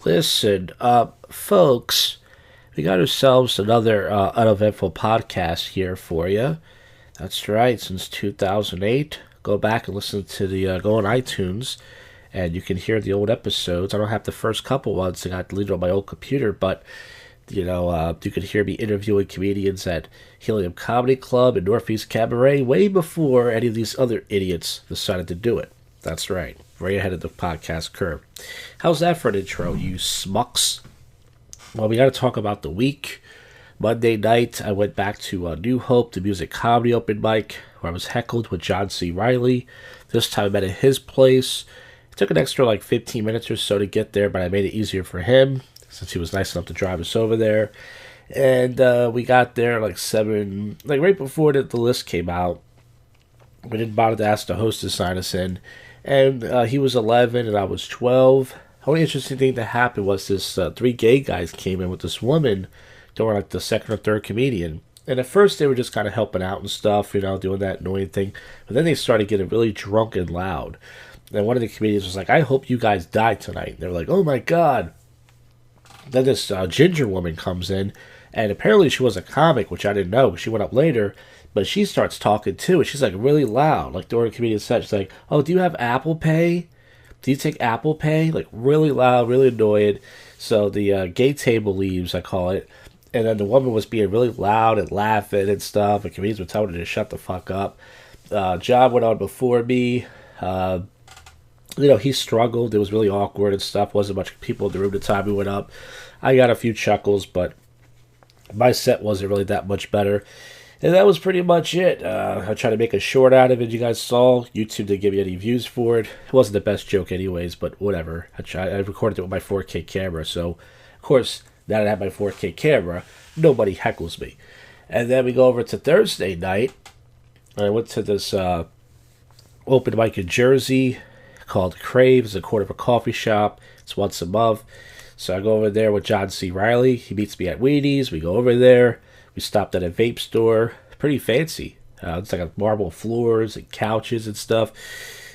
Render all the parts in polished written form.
Listen, folks, we got ourselves another uneventful podcast here for you. That's right, since 2008. Go back and listen to go on iTunes, and you can hear the old episodes. I don't have the first couple ones, I got deleted on my old computer, but, you could hear me interviewing comedians at Helium Comedy Club and Northeast Cabaret way before any of these other idiots decided to do it. That's right, way ahead of the podcast curve. How's that for an intro, you smucks? Well, we got to talk about the week. Monday night, I went back to New Hope, the music comedy open mic, where I was heckled with John C. Reilly. This time I met at his place. It took an extra 15 minutes or so to get there, but I made it easier for him, since he was nice enough to drive us over there. And we got there right before the list came out. We didn't bother to ask the host to sign us in. And he was 11 and I was 12. The only interesting thing that happened was this three gay guys came in with this woman. They were the second or third comedian. And at first they were just kind of helping out and stuff, doing that annoying thing. But then they started getting really drunk and loud. And one of the comedians was like, "I hope you guys die tonight." And they were like, "Oh my God." Then this ginger woman comes in. And apparently she was a comic, which I didn't know. She went up later. But she starts talking too. And she's really loud. During the comedian set, she's like, "Oh, do you have Apple Pay? Do you take Apple Pay?" Really loud, really annoyed. So the gay table leaves, I call it. And then the woman was being really loud and laughing and stuff. And comedians were telling her to shut the fuck up. John went on before me. He struggled. It was really awkward and stuff. Wasn't much people in the room the time we went up. I got a few chuckles, but my set wasn't really that much better. And that was pretty much it. I tried to make a short out of it. You guys saw. YouTube didn't give me any views for it. It wasn't the best joke anyways, but whatever. I recorded it with my 4K camera. So, of course, now that I have my 4K camera, nobody heckles me. And then we go over to Thursday night. I went to this open mic in Jersey called Crave. It's a corner of a coffee shop. It's once a month. So I go over there with John C. Reilly. He meets me at Wheaties. We go over there. We stopped at a vape store. Pretty fancy. It's marble floors and couches and stuff.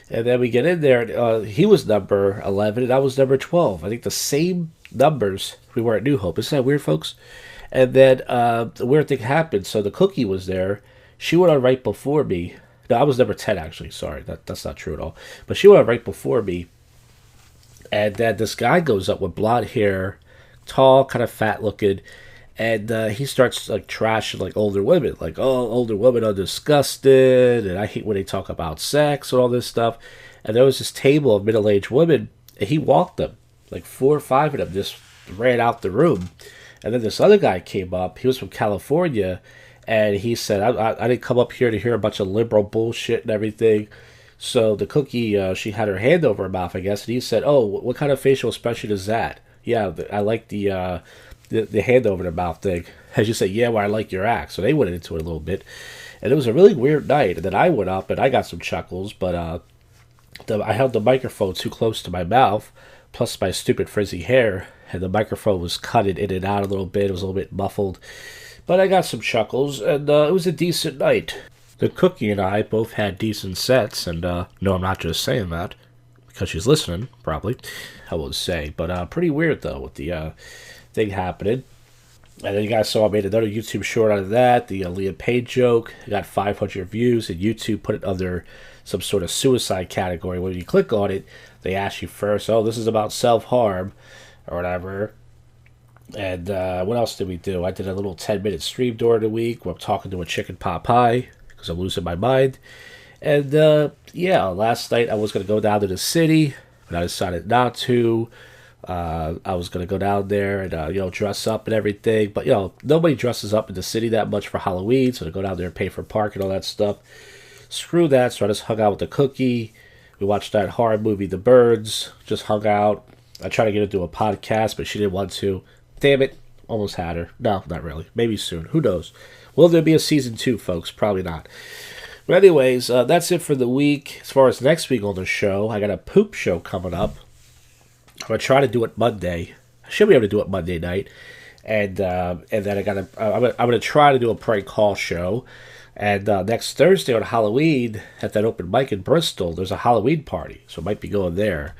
And then we get in there. And, he was number 11 and I was number 12. I think the same numbers we were at New Hope. Isn't that weird, folks? And then the weird thing happened. So the cookie was there. She went on right before me. No, I was number 10, actually. Sorry, that's not true at all. But she went on right before me. And then this guy goes up with blonde hair, tall, kind of fat looking. And he starts trashing older women. "Oh, older women are disgusted. And I hate when they talk about sex and all this stuff." And there was this table of middle-aged women. And he walked them. 4 or 5 of them just ran out the room. And then this other guy came up. He was from California. And he said, I didn't come up here to hear a bunch of liberal bullshit and everything. So the cookie, she had her hand over her mouth, I guess. And he said, "Oh, what kind of facial expression is that?" "Yeah, I like the hand over the mouth thing." As you say, "Yeah, well, I like your act." So they went into it a little bit. And it was a really weird night. And then I went up and I got some chuckles. But I held the microphone too close to my mouth, plus my stupid frizzy hair. And the microphone was cutting in and out a little bit. It was a little bit muffled. But I got some chuckles, and it was a decent night. The cookie and I both had decent sets, and no, I'm not just saying that, because she's listening, probably, I won't say. But pretty weird, though, with the thing happening. And then you guys saw I made another YouTube short out of that, the Liam Payne joke. It got 500 views, and YouTube put it under some sort of suicide category. When you click on it, they ask you first, "Oh, this is about self-harm," or whatever. And what else did we do? I did a little 10-minute stream during the week where I'm talking to a chicken pot pie because I'm losing my mind. And last night I was going to go down to the city, but I decided not to. I was going to go down there and, dress up and everything. But, nobody dresses up in the city that much for Halloween, so to go down there and pay for park and all that stuff. Screw that, so I just hung out with the cookie. We watched that horror movie, The Birds, just hung out. I tried to get her to do a podcast, but she didn't want to. Damn it, almost had her. No, not really. Maybe soon. Who knows? Will there be a season 2, folks? Probably not. But anyways, that's it for the week. As far as next week on the show, I got a poop show coming up. I'm going to try to do it Monday. I should be able to do it Monday night. And then I'm going to try to do a prank call show. And next Thursday on Halloween, at that open mic in Bristol, there's a Halloween party. So I might be going there,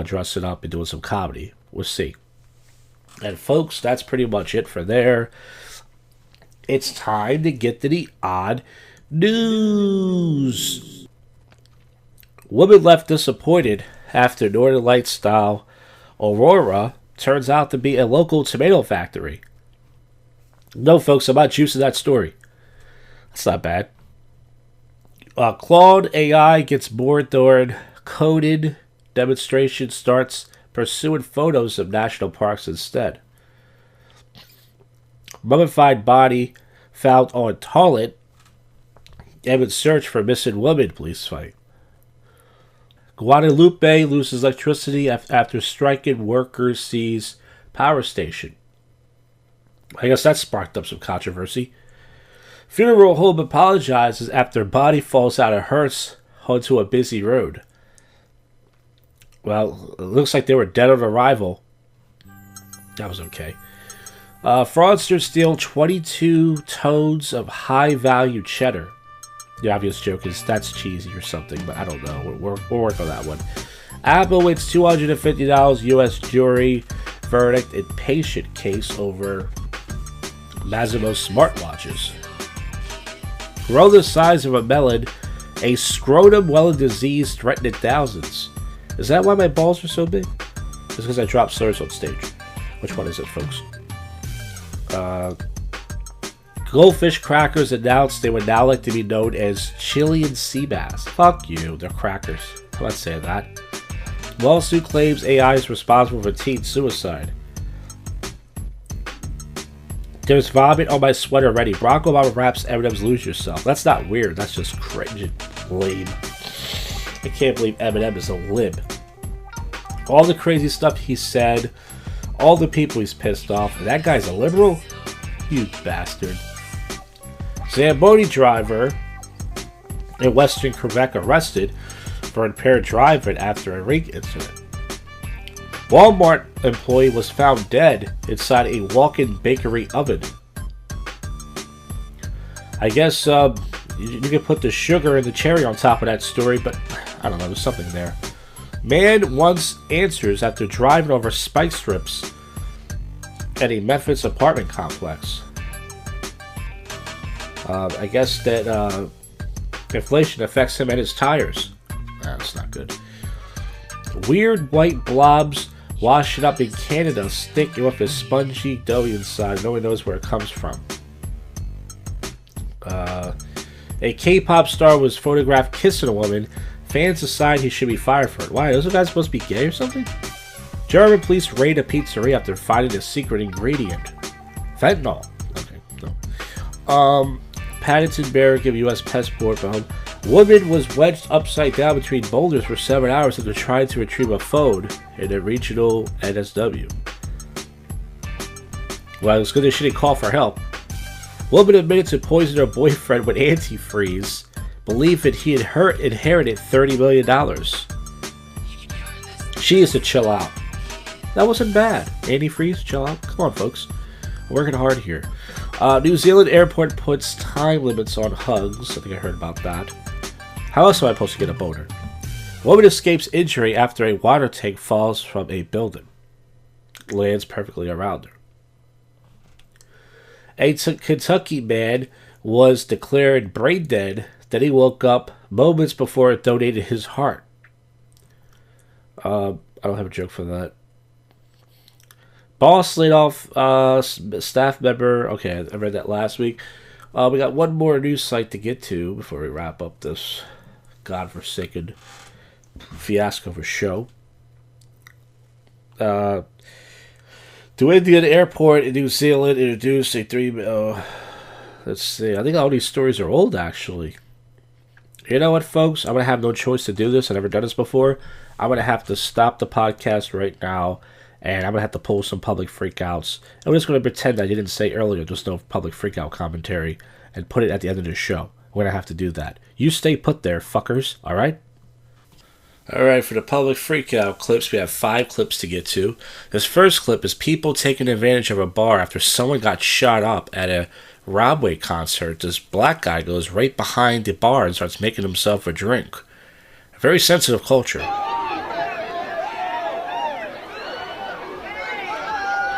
dressing up and doing some comedy. We'll see. And folks, that's pretty much it for there. It's time to get to the odd news. Woman left disappointed after Northern Lights style Aurora turns out to be a local tomato factory. No, folks, I'm not juicing that story. That's not bad. Claude AI gets bored during coded demonstration, starts pursuing photos of national parks instead. Mummified body found on toilet. Evan search for missing woman, police fight. Guadalupe loses electricity after striking workers seize power station. I guess that sparked up some controversy. Funeral home apologizes after body falls out of hearse onto a busy road. Well, it looks like they were dead on arrival. That was okay. Fraudsters steal 22 tons of high-value cheddar. The obvious joke is that's cheesy or something, but I don't know. We'll work on that one. Apple wins $250 U.S. jury verdict in patient case over Massimo smartwatches. Grow the size of a melon, a scrotum well disease threatening thousands. Is that why my balls are so big? It's because I dropped slurs on stage. Which one is it, folks? Goldfish crackers announced they would now like to be known as Chilean sea bass. Fuck you, they're crackers. I'm not saying that. Lawsuit claims AI is responsible for teen suicide. There's vomit on my sweater already. Barack Obama raps Eminem's Lose Yourself. That's not weird. That's just cringe and lame. I can't believe Eminem is a lib. All the crazy stuff he said. All the people he's pissed off. And that guy's a liberal? You bastard. Zamboni driver in Western Quebec arrested for impaired driving after a rig incident. Walmart employee was found dead inside a walk-in bakery oven. I guess you could put the sugar and the cherry on top of that story, but I don't know, there's something there. Man wants answers after driving over spike strips at a Memphis apartment complex. I guess that inflation affects him and his tires. That's not good. Weird white blobs washing up in Canada, sticking with a spongy dough inside. No one knows where it comes from. A K-pop star was photographed kissing a woman. Fans decide he should be fired for it. Why? Those guys supposed to be gay or something? German police raid a pizzeria after finding a secret ingredient. Fentanyl. Okay, no. Paddington Bear give U.S. passport home. Woman was wedged upside down between boulders for 7 hours after trying to retrieve a phone in a regional NSW. Well, it's good that she didn't call for help. Woman admitted to poisoning her boyfriend with antifreeze, believed that he had inherited $30 million. She is to chill out. That wasn't bad. Antifreeze, chill out. Come on, folks. I'm working hard here. New Zealand airport puts time limits on hugs. I think I heard about that. How else am I supposed to get a boner? Woman escapes injury after a water tank falls from a building. Lands perfectly around her. A Kentucky man was declared brain dead. Then he woke up moments before it donated his heart. I don't have a joke for that. Boss laid off staff member. Okay, I read that last week. We got one more news site to get to before we wrap up this godforsaken fiasco of a show. To Indian Airport in New Zealand introduced a let's see. I think all these stories are old, actually. You know what, folks? I'm going to have no choice to do this. I've never done this before. I'm going to have to stop the podcast right now, and I'm going to have to pull some public freakouts. I'm just going to pretend I didn't say earlier there's no public freakout commentary and put it at the end of the show. We're going to have to do that. You stay put there, fuckers, all right? All right, for the public freakout clips, we have 5 clips to get to. This first clip is people taking advantage of a bar after someone got shot up at a Robway concert. This black guy goes right behind the bar and starts making himself a drink. A very sensitive culture.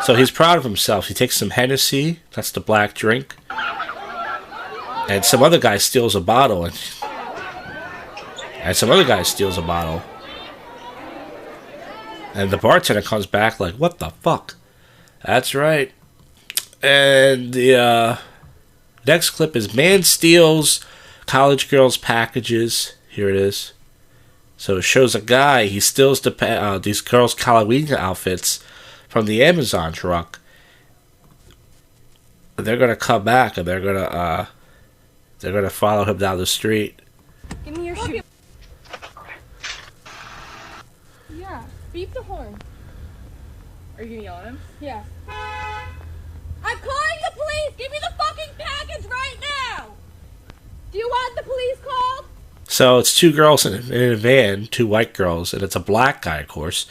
So he's proud of himself. He takes some Hennessy, that's the black drink, and some other guy steals a bottle, and some other guy steals a bottle. And the bartender comes back like, what the fuck? That's right. And the next clip is man steals college girls' packages. Here it is. So it shows a guy, he steals these girls' Halloween outfits from the Amazon truck. They're gonna come back and they're gonna follow him down the street. Give me your shoe. Yeah, beep the horn. Are you gonna yell at him? Yeah. I'm calling the police! Give me the fucking package right now! Do you want the police called? So it's two girls in a van, two white girls, and it's a black guy, of course.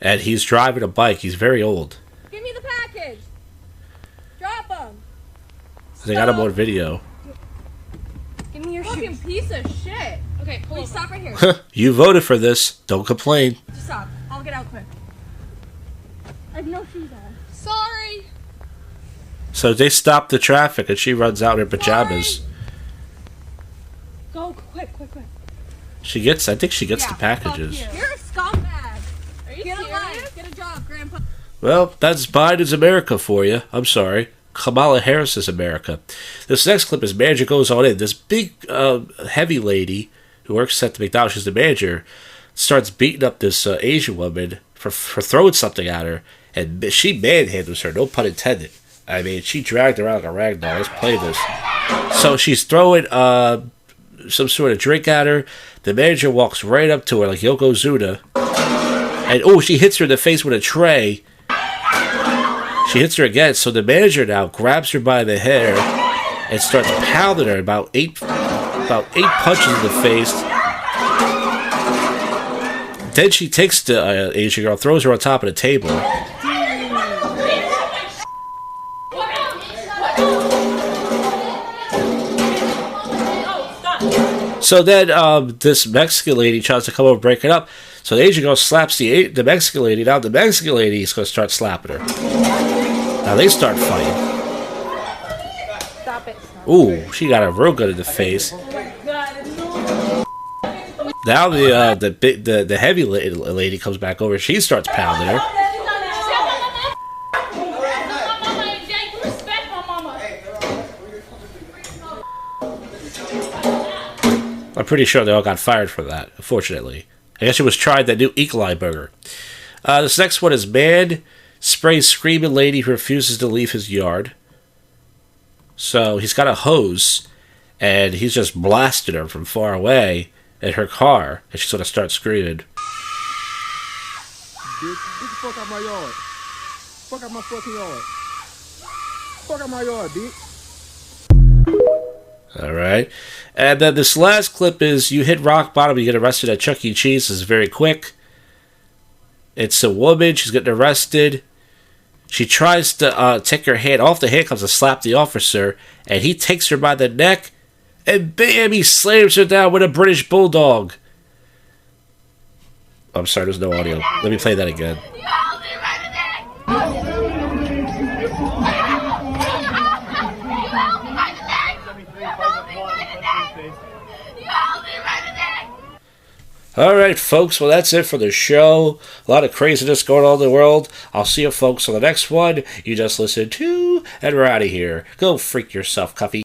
And he's driving a bike. He's very old. Give me the package! Drop him! They got him on video. Give me your Fucking shoes. piece of shit. Okay, please stop right here. You voted for this. Don't complain. Just stop. I'll get out quick. I have no shoes on. Sorry. So they stop the traffic, and she runs out in her pajamas. Sorry. Go quick. I think she gets the packages. Fuck you. You're a scumbag. Are you Get a serious? life. Get a job, Grandpa. Well, that's Biden's America for you. I'm sorry. Kamala Harris's America. This next clip is manager goes on in. This big, heavy lady who works at the McDonald's, she's the manager, starts beating up this Asian woman for throwing something at her, and she manhandles her, no pun intended. I mean, she dragged her out like a rag doll. Let's play this. So she's throwing some sort of drink at her. The manager walks right up to her like Yokozuna, and she hits her in the face with a tray. She hits her again, so the manager now grabs her by the hair and starts pounding her about eight punches in the face. Then she takes the Asian girl, throws her on top of the table. So then this Mexican lady tries to come over and break it up. So the Asian girl slaps the Mexican lady. Now the Mexican lady is going to start slapping her. Now they start fighting. Stop it. Ooh, she got her real good in the face. Now the heavy lady comes back over. She starts pounding her. I'm pretty sure they all got fired for that, unfortunately. I guess it was tried that new Equali burger. This next one is man sprays screaming lady who refuses to leave his yard. So he's got a hose, and he's just blasting her from far away in her car, and she sort of starts screaming. Bitch, get the fuck out my yard. Fuck out my fucking yard. Fuck out my yard, bitch. Alright. And then this last clip is you hit rock bottom, you get arrested at Chuck E. Cheese. This is very quick. It's a woman, she's getting arrested. She tries to take her hand off the handcuffs and slap the officer, and he takes her by the neck, and bam, he slams her down with a British Bulldog. I'm sorry, there's no audio. Let me play that again. Alright, folks, well, that's it for the show. A lot of craziness going on in the world. I'll see you folks on the next one. You just listened to, and we're out of here. Go freak yourself, Cuffy.